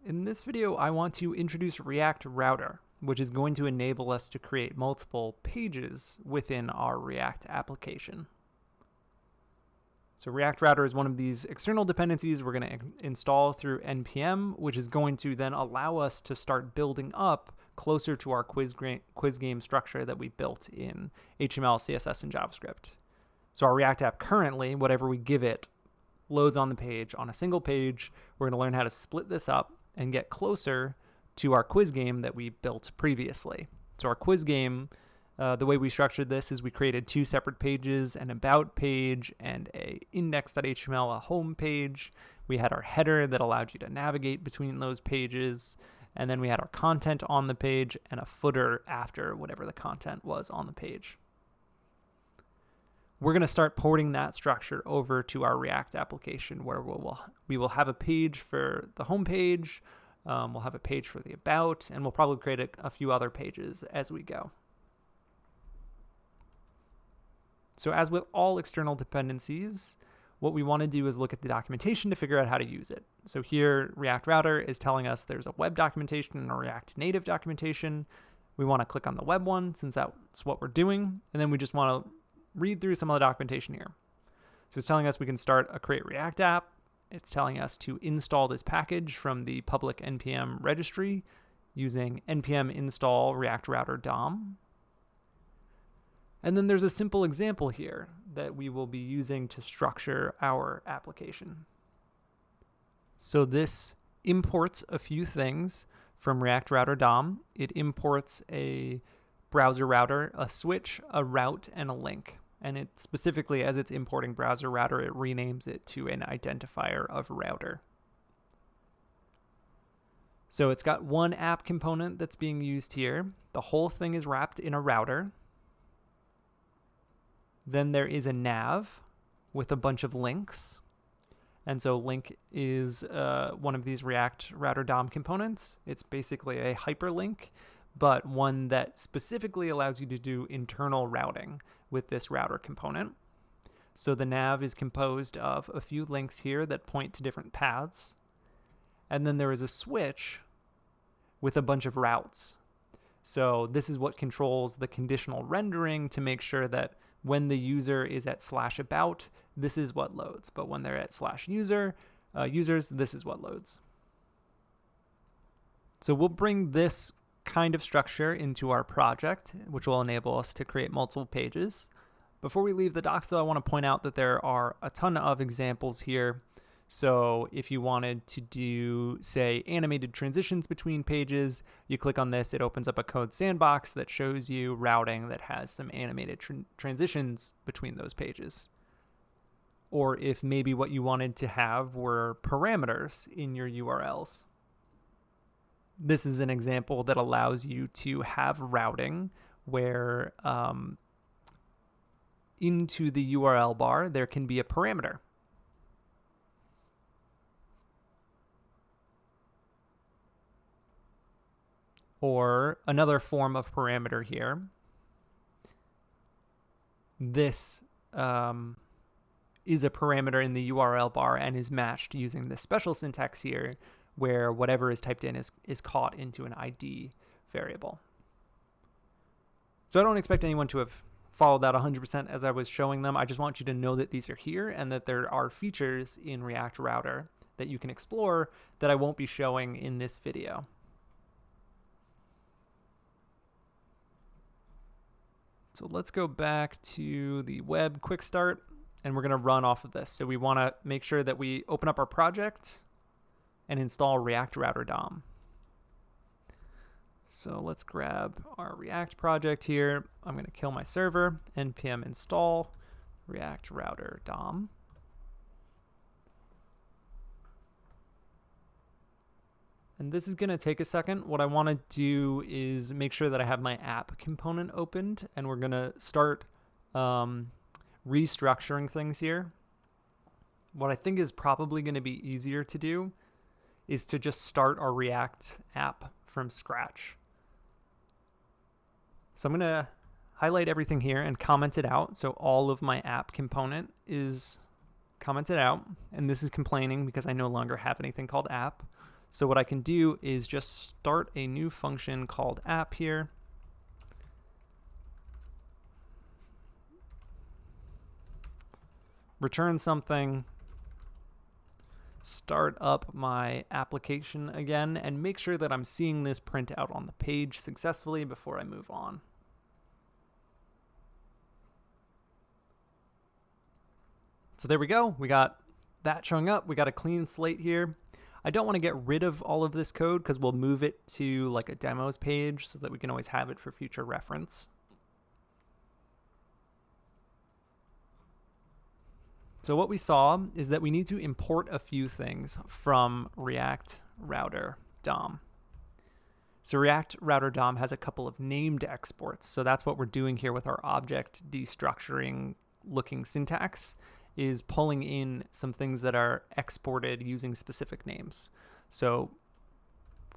In this video, I want to introduce React Router, which is going to enable us to create multiple pages within our React application. So React Router is one of these external dependencies we're going to install through npm, which is going to then allow us to start building up closer to our quiz game structure that we built in HTML, CSS, and JavaScript. So our React app currently, whatever we give it, loads on the page on a single page. We're going to learn how to split this up and get closer to our quiz game that we built previously. So our quiz game, the way we structured this is we created two separate pages, an about page and a index.html, a home page. We had our header that allowed you to navigate between those pages. And then we had our content on the page and a footer after whatever the content was on the page. We're going to start porting that structure over to our React application, where we will have a page for the home page, we'll have a page for the about, and we'll probably create a few other pages as we go. So as with all external dependencies, what we want to do is look at the documentation to figure out how to use it. So here, React Router is telling us there's a web documentation and a React Native documentation. We want to click on the web one since that's what we're doing, and then we just want to read through some of the documentation here. So it's telling us we can start a create React app. It's telling us to install this package from the public npm registry using npm install React Router DOM. And then there's a simple example here that we will be using to structure our application. So this imports a few things from React Router DOM. It imports a browser router, a switch, a route, and a link. And it specifically, as it's importing browser router, it renames it to an identifier of router. So it's got one app component that's being used here. The whole thing is wrapped in a router. Then there is a nav with a bunch of links. And so link is one of these React Router DOM components. It's basically a hyperlink, but one that specifically allows you to do internal routing with this router component. So the nav is composed of a few links here that point to different paths. And then there is a switch with a bunch of routes. So this is what controls the conditional rendering to make sure that when the user is at /about, this is what loads. But when they're at /users, this is what loads. So we'll bring this kind of structure into our project, which will enable us to create multiple pages. Before we leave the docs, though, I want to point out that there are a ton of examples here. So if you wanted to do, say, animated transitions between pages, you click on this, it opens up a code sandbox that shows you routing that has some animated transitions between those pages. Or if maybe what you wanted to have were parameters in your URLs. This is an example that allows you to have routing where into the URL bar there can be a parameter. Or another form of parameter here. This is a parameter in the URL bar and is matched using this special syntax here, where whatever is typed in is caught into an ID variable. So I don't expect anyone to have followed that 100% as I was showing them. I just want you to know that these are here and that there are features in React Router that you can explore that I won't be showing in this video. So let's go back to the web quick start, and we're going to run off of this. So we want to make sure that we open up our project and install React Router DOM. So let's grab our React project here. I'm going to kill my server, npm install React Router DOM. And this is going to take a second. What I want to do is make sure that I have my app component opened, and we're going to start restructuring things here. What I think is probably going to be easier to do is to just start our React app from scratch. So I'm going to highlight everything here and comment it out. So all of my app component is commented out, and this is complaining because I no longer have anything called app. So what I can do is just start a new function called app here. Return something, start up my application again, and make sure that I'm seeing this print out on the page successfully before I move on. So there we go. We got that showing up. We got a clean slate here. I don't want to get rid of all of this code because we'll move it to like a demos page so that we can always have it for future reference. So what we saw is that we need to import a few things from React Router DOM. So React Router DOM has a couple of named exports. So that's what we're doing here with our object destructuring looking syntax, is pulling in some things that are exported using specific names. So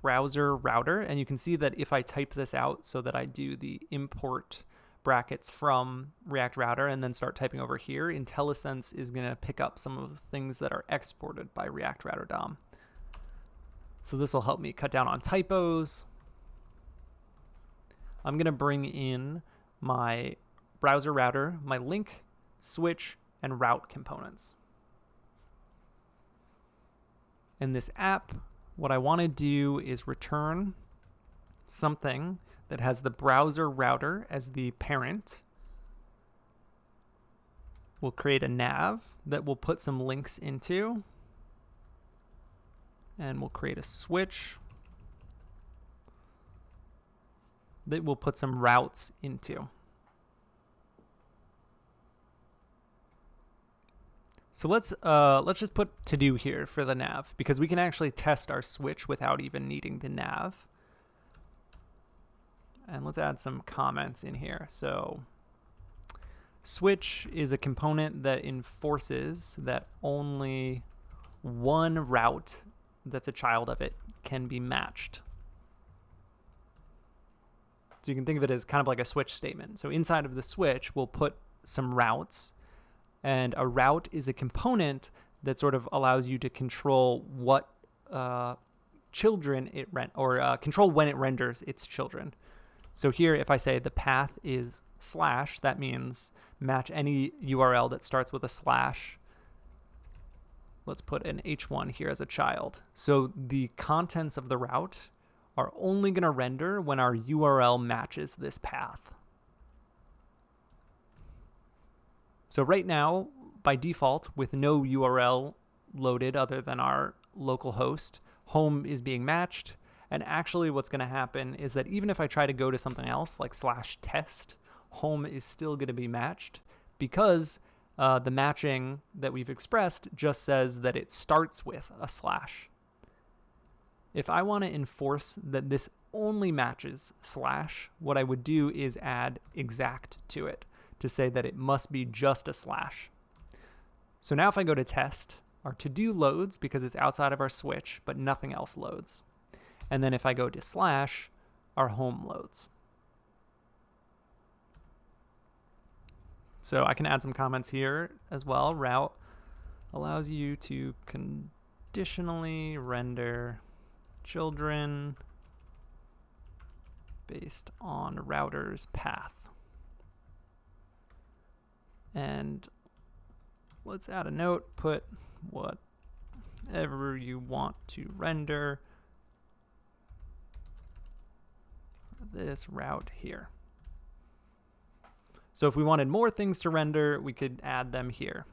browser router, and you can see that if I type this out so that I do the import brackets from React Router and then start typing over here, IntelliSense is going to pick up some of the things that are exported by React Router DOM. So this will help me cut down on typos. I'm going to bring in my browser router, my link, switch, and route components. In this app, what I want to do is return something that has the browser router as the parent. We'll create a nav that we'll put some links into. And we'll create a switch that we'll put some routes into. So let's just put to do here for the nav, because we can actually test our switch without even needing the nav. And let's add some comments in here. So switch is a component that enforces that only one route that's a child of it can be matched. So you can think of it as kind of like a switch statement. So inside of the switch, we'll put some routes, and a route is a component that sort of allows you to control what children it control when it renders its children. So here, if I say the path is /, that means match any URL that starts with a /. Let's put an H1 here as a child. So the contents of the route are only going to render when our URL matches this path. So right now, by default, with no URL loaded other than our local host, home is being matched. And actually what's going to happen is that even if I try to go to something else like /test, home is still going to be matched, because the matching that we've expressed just says that it starts with a /. If I want to enforce that this only matches /, what I would do is add exact to it to say that it must be just a /. So now if I go to test, our to-do loads because it's outside of our switch, but nothing else loads. And then if I go to /, our home loads. So I can add some comments here as well. Route allows you to conditionally render children based on router's path. And let's add a note, put whatever you want to render this route here. So if we wanted more things to render, we could add them here.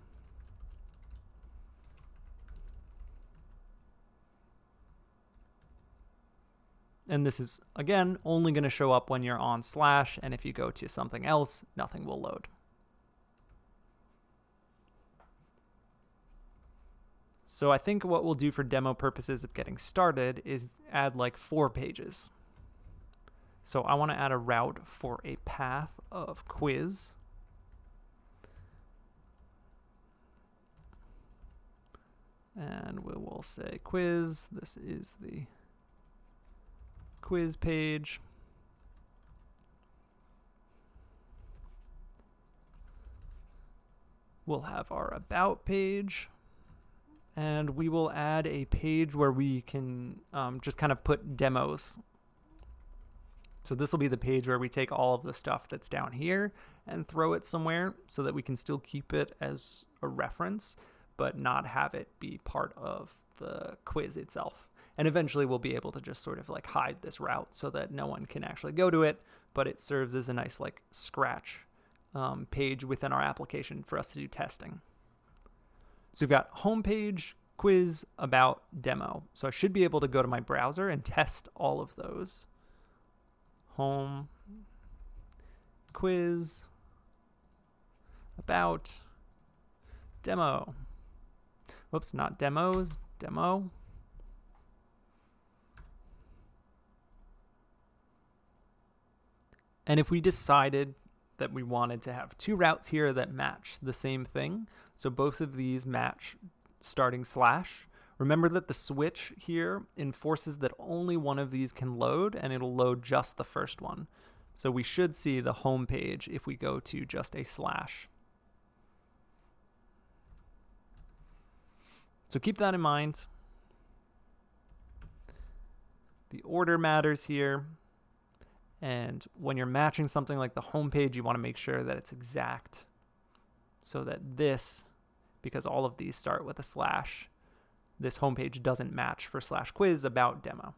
And this is, again, only going to show up when you're on /, and if you go to something else, nothing will load. So I think what we'll do for demo purposes of getting started is add like 4 pages. So I want to add a route for a path of quiz. And we will say quiz. This is the quiz page. We'll have our about page. and we will add a page where we can just kind of put demos. So this will be the page where we take all of the stuff that's down here and throw it somewhere so that we can still keep it as a reference, but not have it be part of the quiz itself. And eventually we'll be able to just sort of like hide this route so that no one can actually go to it, but it serves as a nice like scratch page within our application for us to do testing. So we've got homepage, quiz, about, demo. So I should be able to go to my browser and test all of those. Home, quiz, about, demo. Whoops, not demos, demo. And if we decided that we wanted to have two routes here that match the same thing, so both of these match starting slash, remember that the switch here enforces that only one of these can load, and it'll load just the first one. So we should see the home page if we go to just a slash. So keep that in mind. The order matters here. And when you're matching something like the home page, you want to make sure that it's exact so that this, because all of these start with a slash, this homepage doesn't match for slash quiz about demo.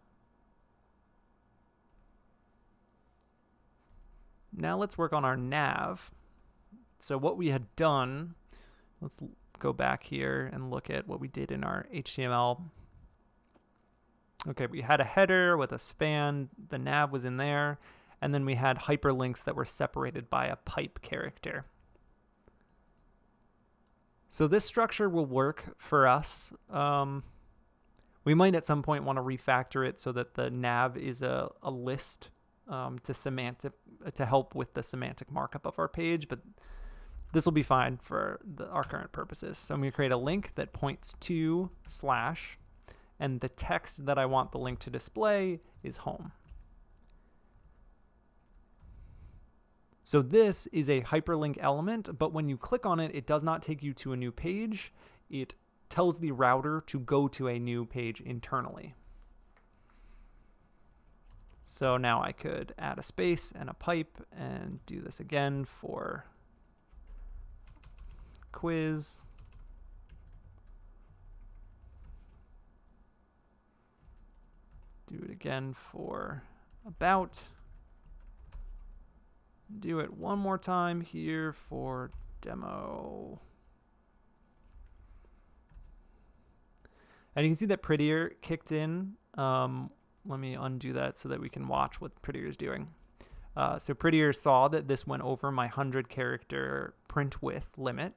Now let's work on our nav. So what we had done, let's go back here and look at what we did in our HTML. Okay, we had a header with a span, the nav was in there, and then we had hyperlinks that were separated by a pipe character. So this structure will work for us. We might at some point want to refactor it so that the nav is a list to help with the semantic markup of our page, but this will be fine for our current purposes. So I'm going to create a link that points to slash, and the text that I want the link to display is home. So this is a hyperlink element, but when you click on it, it does not take you to a new page. It tells the router to go to a new page internally. So now I could add a space and a pipe and do this again for quiz. Do it again for about. Do it one more time here for demo. And you can see that Prettier kicked in. Let me undo that so that we can watch what Prettier is doing. So Prettier saw that this went over my 100 character print width limit.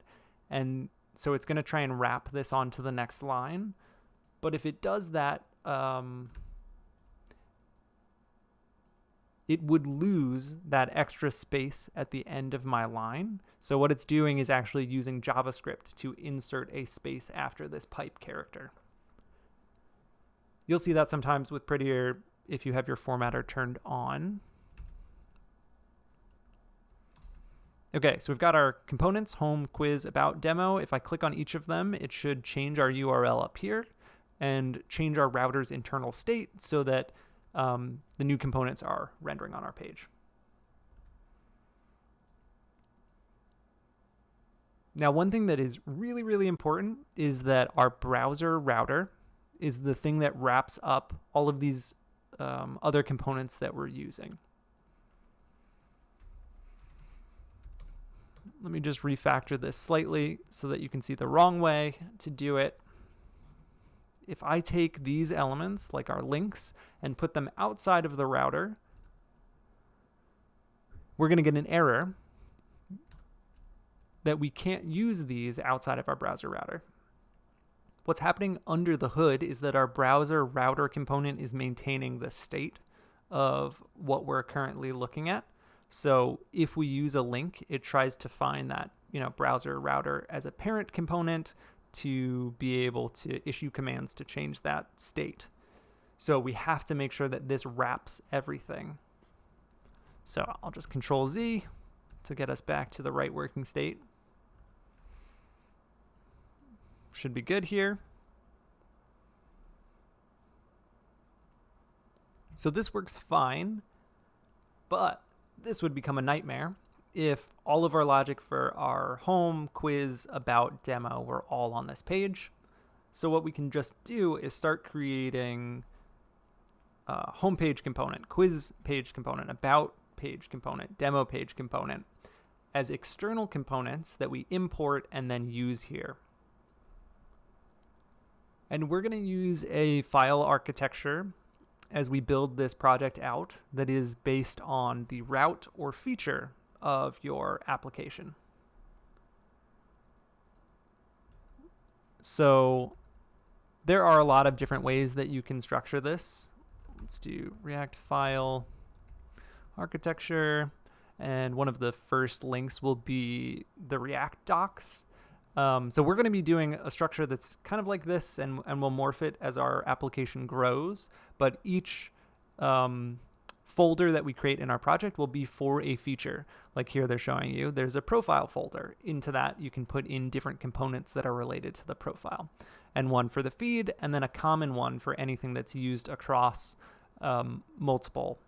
And so it's going to try and wrap this onto the next line. But if it does that, it would lose that extra space at the end of my line. So what it's doing is actually using JavaScript to insert a space after this pipe character. You'll see that sometimes with Prettier if you have your formatter turned on. Okay, so we've got our components, home, quiz, about, demo. If I click on each of them, it should change our URL up here and change our router's internal state so that the new components are rendering on our page. Now, one thing that is really, really important is that our browser router is the thing that wraps up all of these other components that we're using. Let me just refactor this slightly so that you can see the wrong way to do it. If I take these elements, like our links, and put them outside of the router, we're going to get an error that we can't use these outside of our browser router. What's happening under the hood is that our browser router component is maintaining the state of what we're currently looking at. So if we use a link, it tries to find that, browser router as a parent component to be able to issue commands to change that state. So we have to make sure that this wraps everything. So I'll just Control Z to get us back to the right working state. Should be good here. So this works fine, but this would become a nightmare if all of our logic for our home, quiz, about, demo were all on this page. So what we can just do is start creating a homepage component, quiz page component, about page component, demo page component as external components that we import and then use here. And we're going to use a file architecture as we build this project out that is based on the route or feature of your application. So there are a lot of different ways that you can structure this. Let's do React file architecture. And one of the first links will be the React docs. So we're going to be doing a structure that's kind of like this, and we'll morph it as our application grows. But each folder that we create in our project will be for a feature. Like here they're showing you there's a profile folder. Into that you can put in different components that are related to the profile. And one for the feed, and then a common one for anything that's used across multiple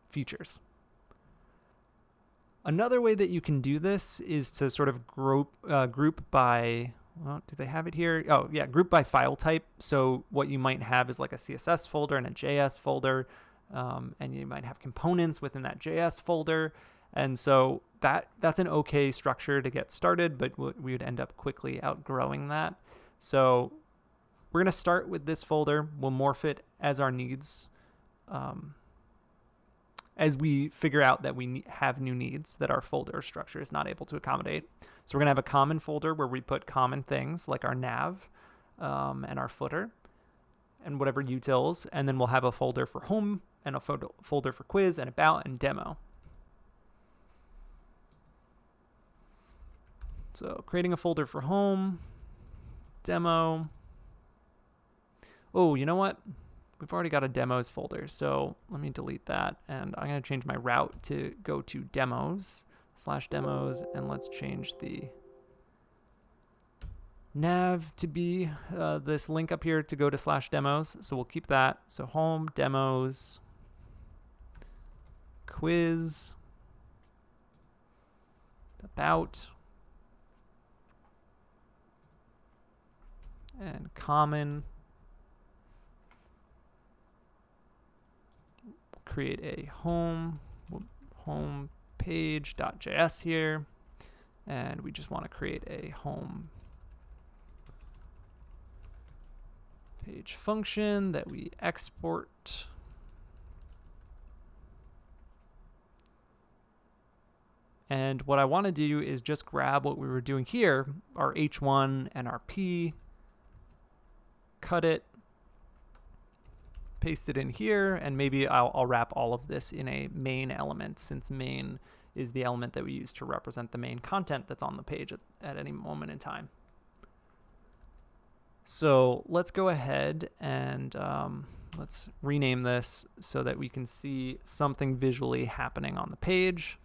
features. Another way that you can do this is to sort of group by, well, do they have it here? Oh, yeah, group by file type. So what you might have is like a CSS folder and a JS folder, and you might have components within that JS folder. And so that's an okay structure to get started, but we would end up quickly outgrowing that. So we're going to start with this folder. We'll morph it as our needs, as we figure out that we have new needs that our folder structure is not able to accommodate. So we're going to have a common folder where we put common things like our nav and our footer and whatever utils, and then we'll have a folder for home and a folder for quiz and about and demo. So creating a folder for home, demo. Oh, you know what? We've already got a demos folder, so let me delete that. And I'm going to change my route to go to demos/demos, and let's change the nav to be this link up here to go to /demos. So we'll keep that. So home, demos, quiz, about, and common. Create a home page.js here, and we just want to create a home page function that we export. And what I want to do is just grab what we were doing here, our h1 and our p, cut it, paste it in here, and maybe I'll wrap all of this in a main element, since main is the element that we use to represent the main content that's on the page at any moment in time. So let's go ahead and let's rename this so that we can see something visually happening on the page.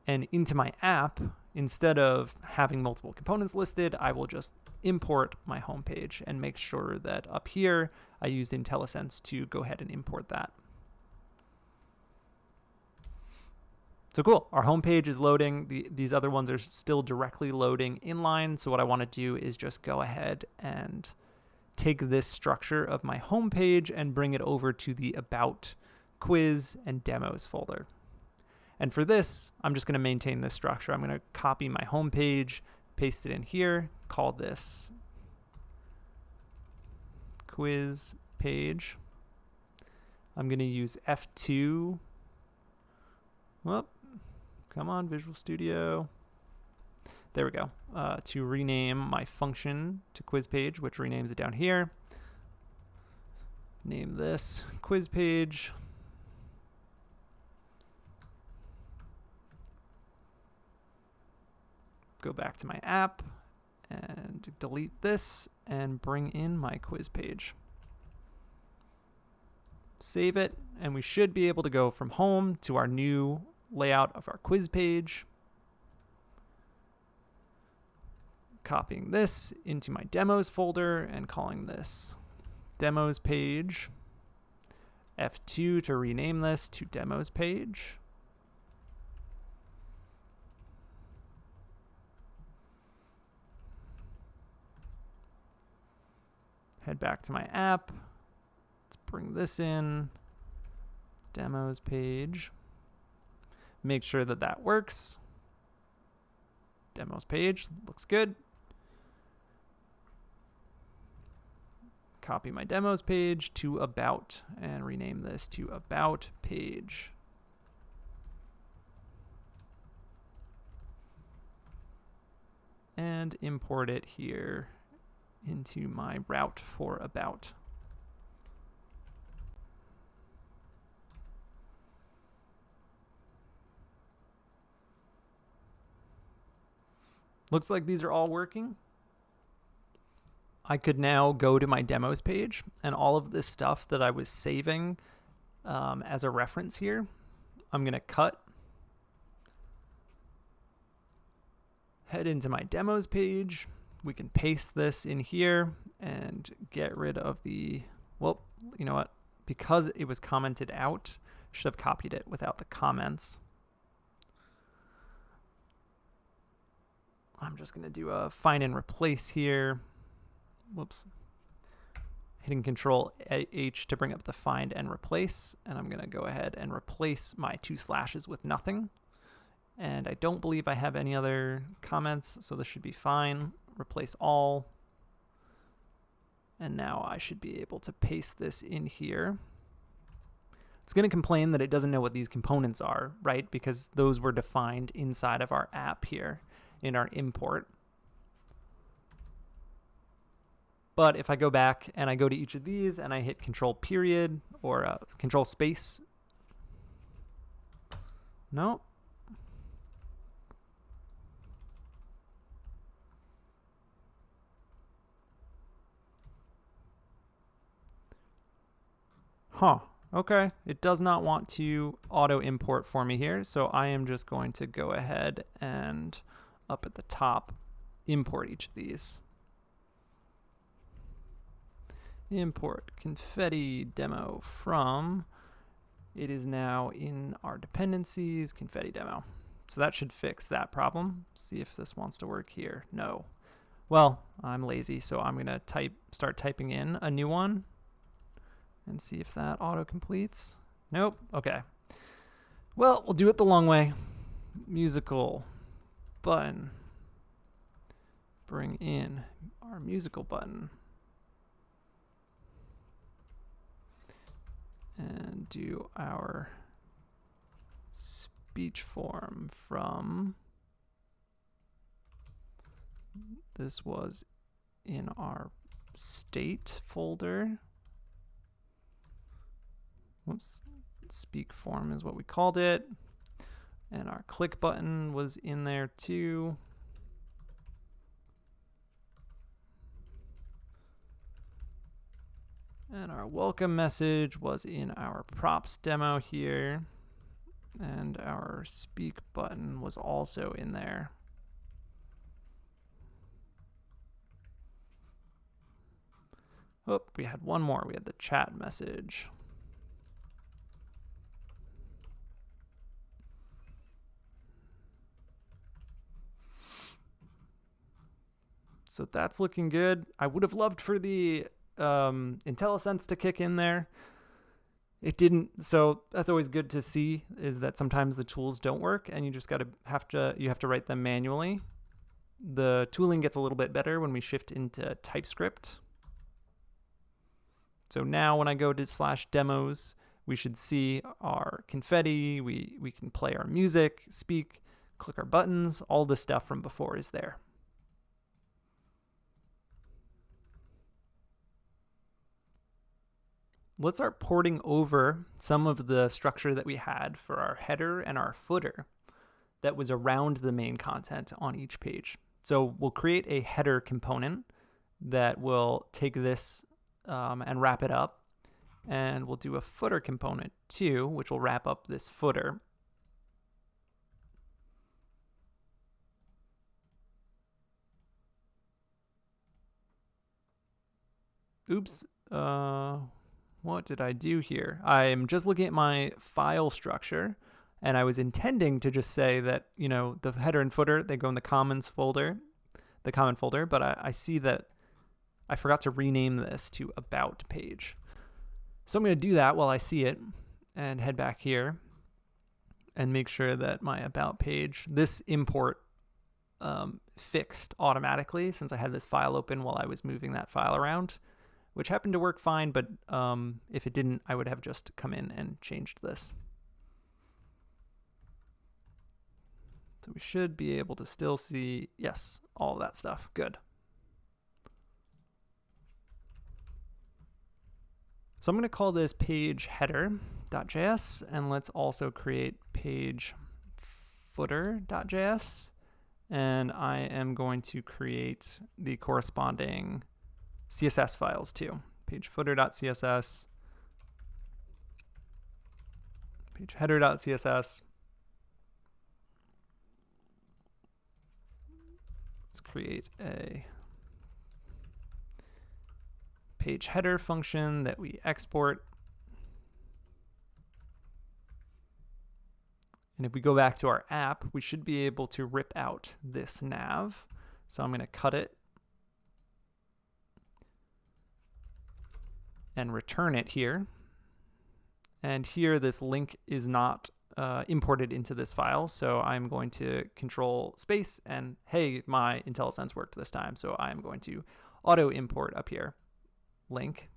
And into my app, instead of having multiple components listed, I will just import my home page and make sure that up here I used IntelliSense to go ahead and import that. So cool, our home page is loading. These other ones are still directly loading inline. So what I want to do is just go ahead and take this structure of my home page and bring it over to the About, Quiz, and Demos folder. And for this, I'm just going to maintain this structure. I'm going to copy my home page, paste it in here, call this quiz page. I'm going to use F2. Whoop. Come on, Visual Studio. There we go. To rename my function to quiz page, which renames it down here. Name this quiz page. Go back to my app and delete this and bring in my quiz page. Save it, and we should be able to go from home to our new layout of our quiz page. Copying this into my demos folder and calling this demos page. F2 to rename this to demos page. Head back to my app. Let's bring this in. Demos page. Make sure that that works. Demos page looks good. Copy my demos page to about and rename this to about page. And import it here into my route for about. Looks like these are all working. I could now go to my demos page, and all of this stuff that I was saving as a reference here, I'm going to cut, head into my demos page. We can paste this in here and get rid of the, well, you know what? Because it was commented out, should have copied it without the comments. I'm just going to do a find and replace here. Whoops. Hitting Control H to bring up the find and replace. And I'm going to go ahead and replace my 2 slashes with nothing. And I don't believe I have any other comments, so this should be fine. Replace all. And now I should be able to paste this in here. It's going to complain that it doesn't know what these components are, right? Because those were defined inside of our app here in our import. But if I go back and I go to each of these and I hit Control period or Control space, nope. Huh. Okay. It does not want to auto import for me here. So I am just going to go ahead and up at the top, import each of these. Import confetti demo from, it is now in our dependencies, confetti demo. So that should fix that problem. See if this wants to work here. No. Well, I'm lazy, so I'm going to start typing in a new one and see if that auto completes. Nope. Okay. Well, we'll do it the long way. Musical button. Bring in our musical button. And do our speech form from, this was in our state folder. Whoops, speak form is what we called it. And our click button was in there too. And our welcome message was in our props demo here. And our speak button was also in there. Oh, we had one more. We had the chat message. So that's looking good. I would have loved for the IntelliSense to kick in there. It didn't, so that's always good to see, is that sometimes the tools don't work and you just have to write them manually. The tooling gets a little bit better when we shift into TypeScript. So now when I go to /demos, we should see our confetti, we can play our music, speak, click our buttons, all the stuff from before is there. Let's start porting over some of the structure that we had for our header and our footer that was around the main content on each page. So we'll create a header component that will take this and wrap it up. And we'll do a footer component too, which will wrap up this footer. Oops. What what did I do here? I'm just looking at my file structure, and I was intending to just say that, you know, the header and footer, they go in the common folder, but I see that I forgot to rename this to about page. So I'm going to do that while I see it and head back here and make sure that my about page, this import fixed automatically since I had this file open while I was moving that file around, which happened to work fine, but if it didn't, I would have just come in and changed this. So we should be able to still see, yes, all of that stuff. Good. So I'm going to call this page header.js, and let's also create page footer.js. And I am going to create the corresponding CSS files too. Page footer.css, page header.css. Let's create a page header function that we export. And if we go back to our app, we should be able to rip out this nav. So I'm going to cut it and return it here. And here, this link is not imported into this file. So I'm going to control space and, hey, my IntelliSense worked this time. So I'm going to auto import up here, link.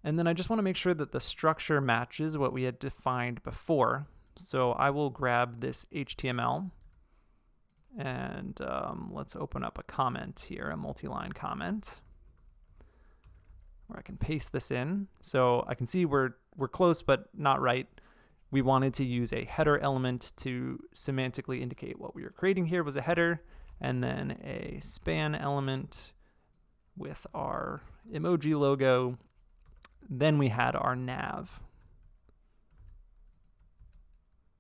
And then I just want to make sure that the structure matches what we had defined before. So I will grab this HTML and let's open up a comment here, a multi-line comment, where I can paste this in. So I can see we're close, but not right. We wanted to use a header element to semantically indicate what we were creating here was a header, and then a span element with our emoji logo. Then we had our nav.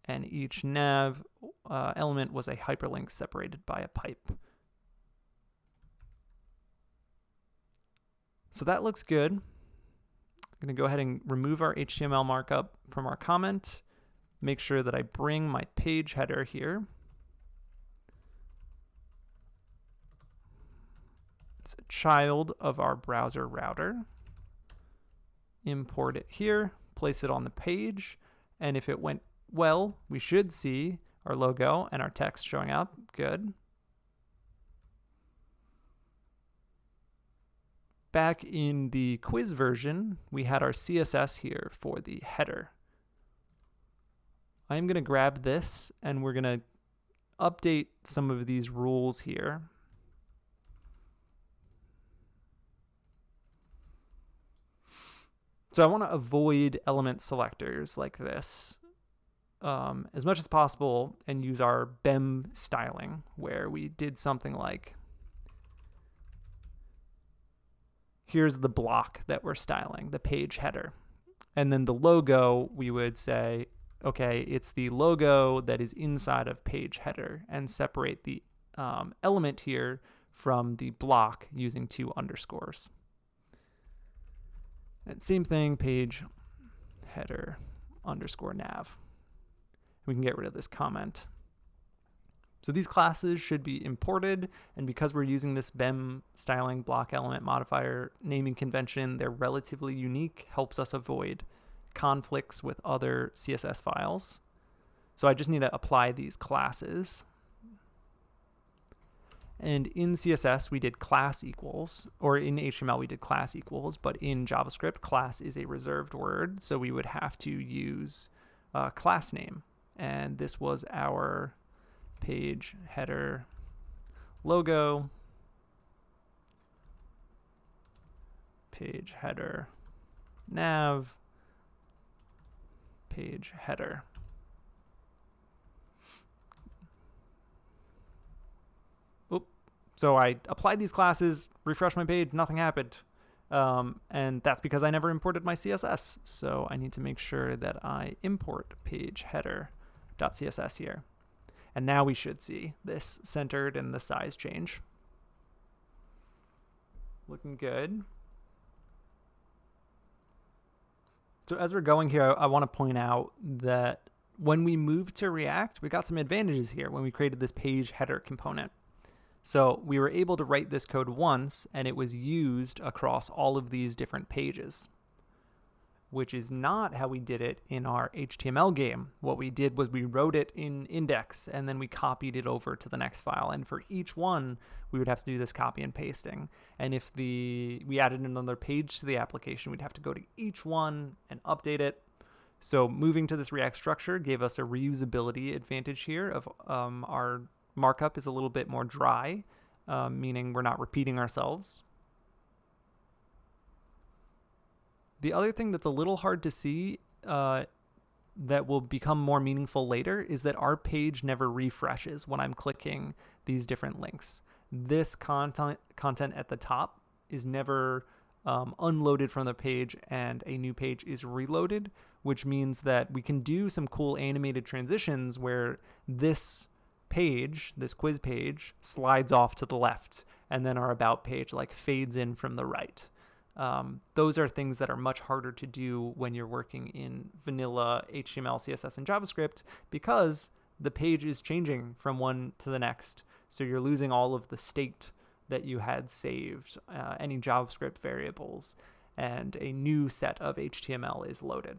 And each nav element was a hyperlink separated by a pipe. So that looks good. I'm going to go ahead and remove our HTML markup from our comment. Make sure that I bring my page header here. It's a child of our browser router. Import it here, place it on the page, and if it went well, we should see our logo and our text showing up. Good. Back in the quiz version, we had our CSS here for the header. I'm going to grab this, and we're going to update some of these rules here. So I want to avoid element selectors like this as much as possible and use our BEM styling, where we did something like, here's the block that we're styling, the page header. And then the logo, we would say, okay, it's the logo that is inside of page header, and separate the element here from the block using 2 underscores. And same thing, page header underscore nav. We can get rid of this comment. So these classes should be imported, and because we're using this BEM styling block element modifier naming convention, they're relatively unique, helps us avoid conflicts with other CSS files. So I just need to apply these classes. And in CSS, we did class equals, or in HTML, we did class equals, but in JavaScript, class is a reserved word, so we would have to use class name. And this was our page header logo, page header nav, page header. So I applied these classes, refreshed my page, nothing happened. And that's because I never imported my CSS. So I need to make sure that I import page header.css here. And now we should see this centered and the size change. Looking good. So as we're going here, I want to point out that when we moved to React, we got some advantages here when we created this page header component. So we were able to write this code once, and it was used across all of these different pages, which is not how we did it in our HTML game. What we did was we wrote it in index, and then we copied it over to the next file. And for each one, we would have to do this copy and pasting. And if we added another page to the application, we'd have to go to each one and update it. So moving to this React structure gave us a reusability advantage here of our markup is a little bit more dry, meaning we're not repeating ourselves. The other thing that's a little hard to see that will become more meaningful later is that our page never refreshes when I'm clicking these different links. This content at the top is never unloaded from the page, and a new page is reloaded, which means that we can do some cool animated transitions where this page, this quiz page, slides off to the left, and then our about page like fades in from the right. Those are things that are much harder to do when you're working in vanilla HTML, CSS, and JavaScript, because the page is changing from one to the next. So you're losing all of the state that you had saved, any JavaScript variables, and a new set of HTML is loaded.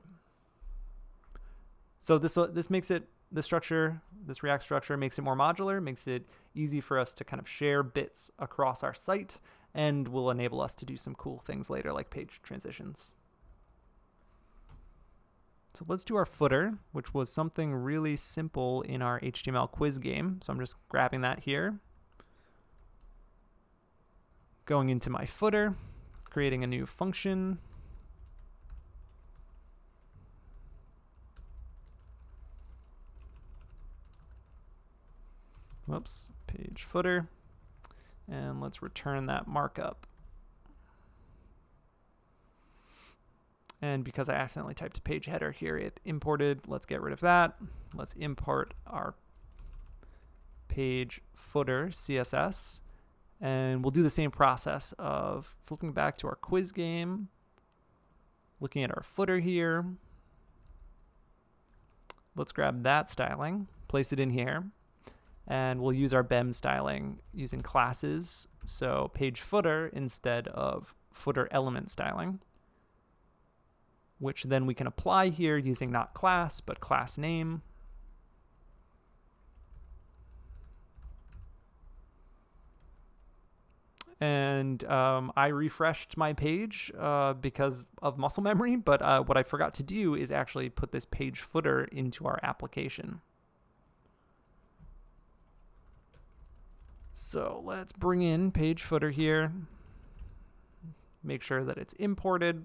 So this makes it, this React structure makes it more modular, makes it easy for us to kind of share bits across our site, and will enable us to do some cool things later like page transitions. So let's do our footer, which was something really simple in our HTML quiz game. So I'm just grabbing that here. Going into my footer, creating a new function. Whoops, page footer. And let's return that markup. And because I accidentally typed page header here, it imported. Let's get rid of that. Let's import our page footer CSS. And we'll do the same process of flipping back to our quiz game, looking at our footer here. Let's grab that styling, place it in here. And we'll use our BEM styling using classes. So page footer instead of footer element styling, which then we can apply here using not class, but class name. And I refreshed my page because of muscle memory, but what I forgot to do is actually put this page footer into our application. So let's bring in page footer here, make sure that it's imported,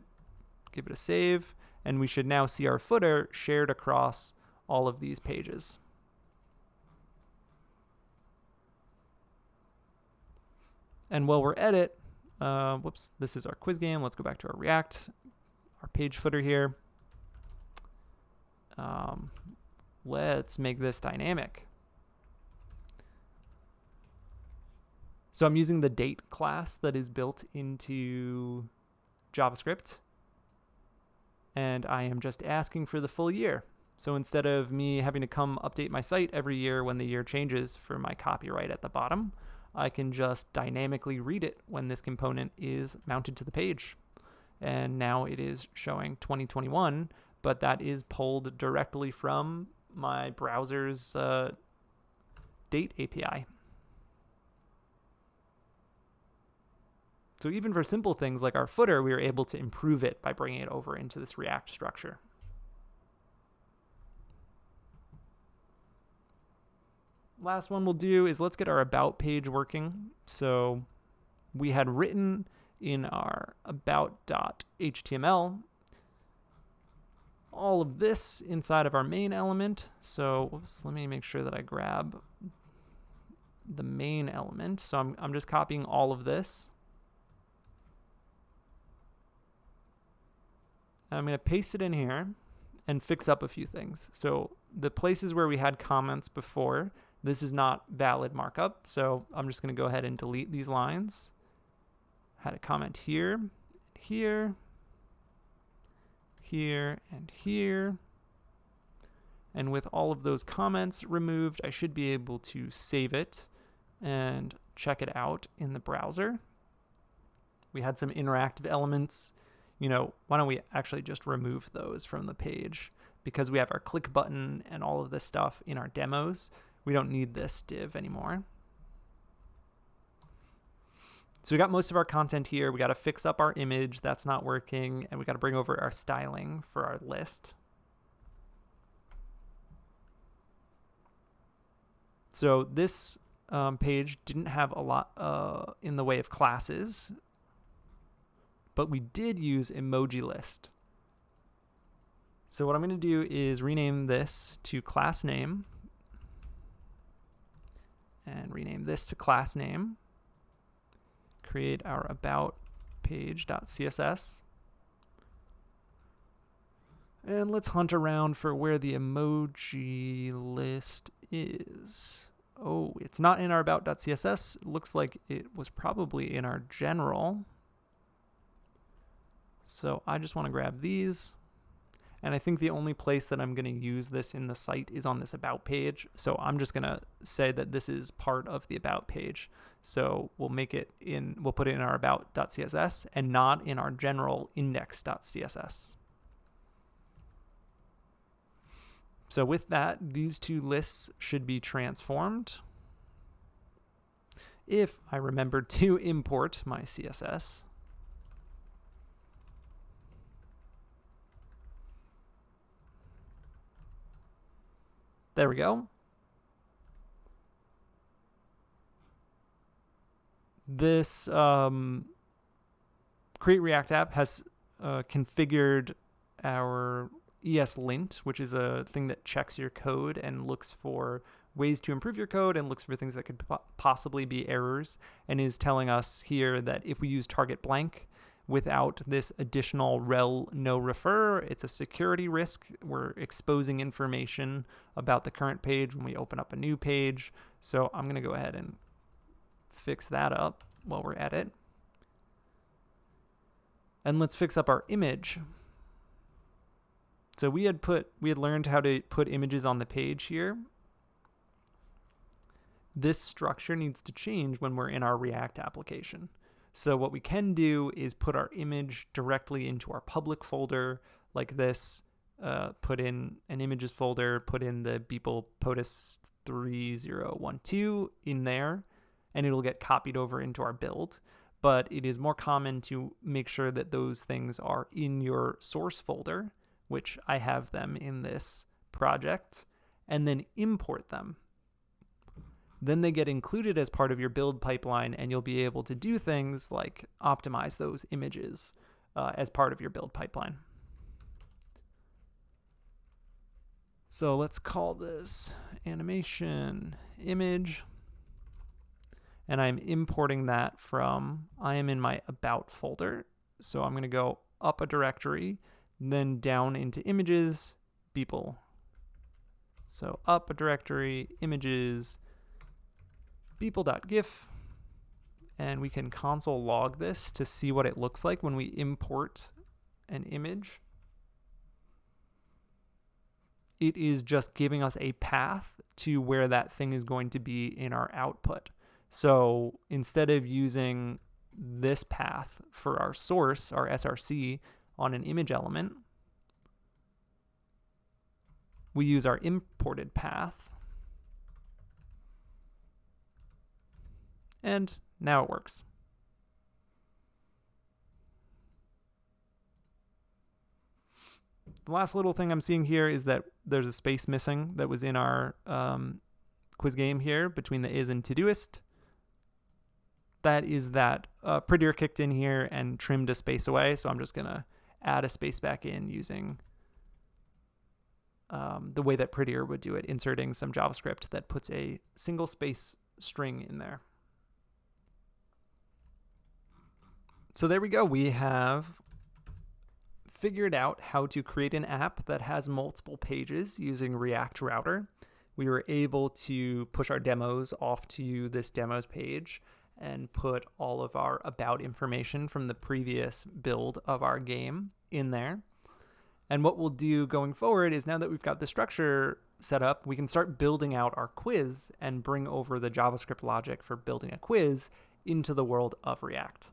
give it a save, and we should now see our footer shared across all of these pages. And while we're at it, whoops, this is our quiz game. Let's go back to our React, our page footer here. Let's make this dynamic. So I'm using the date class that is built into JavaScript, and I am just asking for the full year. So instead of me having to come update my site every year when the year changes for my copyright at the bottom, I can just dynamically read it when this component is mounted to the page. And now it is showing 2021, but that is pulled directly from my browser's date API. So even for simple things like our footer, we were able to improve it by bringing it over into this React structure. Last one we'll do is let's get our about page working. So we had written in our about.html all of this inside of our main element. So whoops, let me make sure that I grab the main element. So I'm just copying all of this. I'm going to paste it in here and fix up a few things. So the places where we had comments before, this is not valid markup. So I'm just going to go ahead and delete these lines. Had a comment here, here, here, and here. And with all of those comments removed, I should be able to save it and check it out in the browser. We had some interactive elements. You know, why don't we actually just remove those from the page? Because we have our click button and all of this stuff in our demos, we don't need this div anymore. So we got most of our content here. We got to fix up our image. That's not working. And we got to bring over our styling for our list. So this page didn't have a lot in the way of classes, but we did use emoji list. So what I'm going to do is rename this to class name and rename this to class name. Create our about page.css. And let's hunt around for where the emoji list is. Oh, it's not in our about.css. Looks like it was probably in our general. So I just want to grab these. And I think the only place that I'm going to use this in the site is on this about page. So I'm just going to say that this is part of the about page. So we'll put it in our about.css and not in our general index.css. So with that, these two lists should be transformed. If I remember to import my CSS. There we go. This Create React app has configured our ESLint, which is a thing that checks your code and looks for ways to improve your code and looks for things that could possibly be errors, and is telling us here that if we use target blank without this additional rel no refer, it's a security risk. We're exposing information about the current page when we open up a new page. So I'm going to go ahead and fix that up while we're at it. And let's fix up our image. So we had learned how to put images on the page here. This structure needs to change when we're in our React application. So what we can do is put our image directly into our public folder like this, put in an images folder, put in the Beeple POTUS 3012 in there, and it'll get copied over into our build. But it is more common to make sure that those things are in your source folder, which I have them in this project, and then import them. Then they get included as part of your build pipeline, and you'll be able to do things like optimize those images as part of your build pipeline. So let's call this animation image, and I'm importing that from, I am in my about folder. So I'm going to go up a directory, then down into images, Beeple. So up a directory, images, Beeple.gif, and we can console log this to see what it looks like when we import an image. It is just giving us a path to where that thing is going to be in our output. So instead of using this path for our source, our SRC, on an image element, we use our imported path. And now it works. The last little thing I'm seeing here is that there's a space missing that was in our quiz game here between the is and Todoist. That is that Prettier kicked in here and trimmed a space away, so I'm just going to add a space back in using the way that Prettier would do it, inserting some JavaScript that puts a single space string in there. So there we go. We have figured out how to create an app that has multiple pages using React Router. We were able to push our demos off to this demos page and put all of our about information from the previous build of our game in there. And what we'll do going forward is, now that we've got the structure set up, we can start building out our quiz and bring over the JavaScript logic for building a quiz into the world of React.